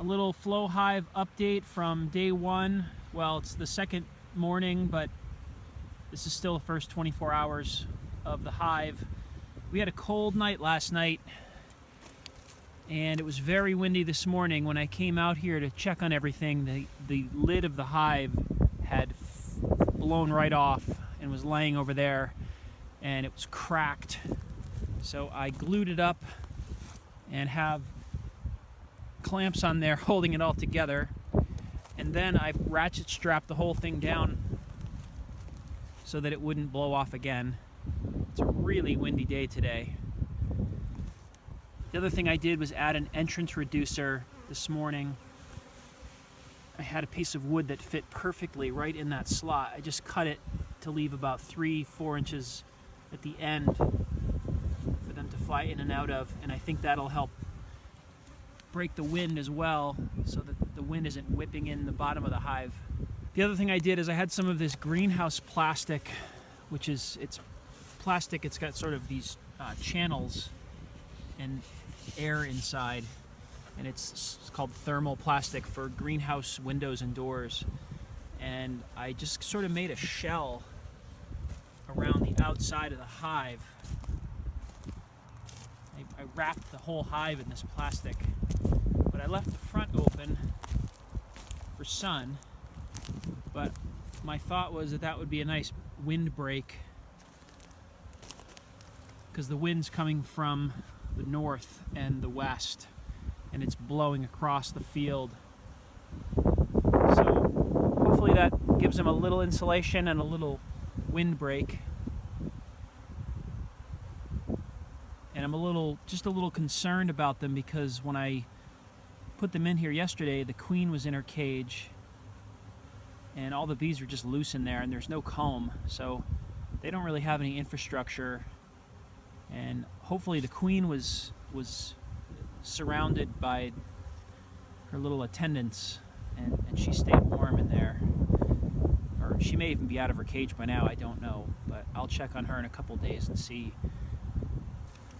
A little FLOW HIVE update from day one. Well, it's the second morning, but this is still the first 24 hours of the hive. We had a cold night last night, and it was very windy this morning. When I came out here to check on everything, the lid of the hive had blown right off and was laying over there, and it was cracked. So I glued it up and have clamps on there holding it all together, and then I ratchet strapped the whole thing down so that it wouldn't blow off again. It's a really windy day today. The other thing I did was add an entrance reducer this morning. I had a piece of wood that fit perfectly right in that slot. I just cut it to leave about 3-4 inches at the end for them to fly in and out of, and I think that'll help break the wind as well, so that the wind isn't whipping in the bottom of the hive. The other thing I did is I had some of this greenhouse plastic, which is, it's plastic, it's got sort of these channels and air inside, and it's called thermal plastic for greenhouse windows and doors. And I just sort of made a shell around the outside of the hive. I wrapped the whole hive in this plastic, but I left the front open for sun. But my thought was that that would be a nice wind break, because the wind's coming from the north and the west, and it's blowing across the field. So hopefully that gives them a little insulation and a little wind break. And I'm just a little concerned about them, because when I put them in here yesterday, the queen was in her cage and all the bees were just loose in there, and there's no comb, so they don't really have any infrastructure. And hopefully the queen was surrounded by her little attendants, and she stayed warm in there. Or she may even be out of her cage by now, I don't know, but I'll check on her in a couple days and see.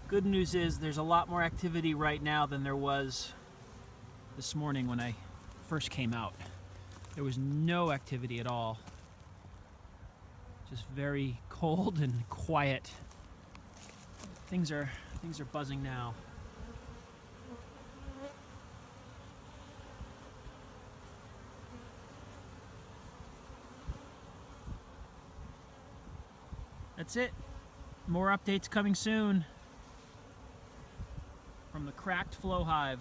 Good news is there's a lot more activity right now than there was this morning when I first came out. There was no activity at all. Just very cold and quiet. Things are buzzing now. That's it. More updates coming soon from the cracked FLOW HIVE.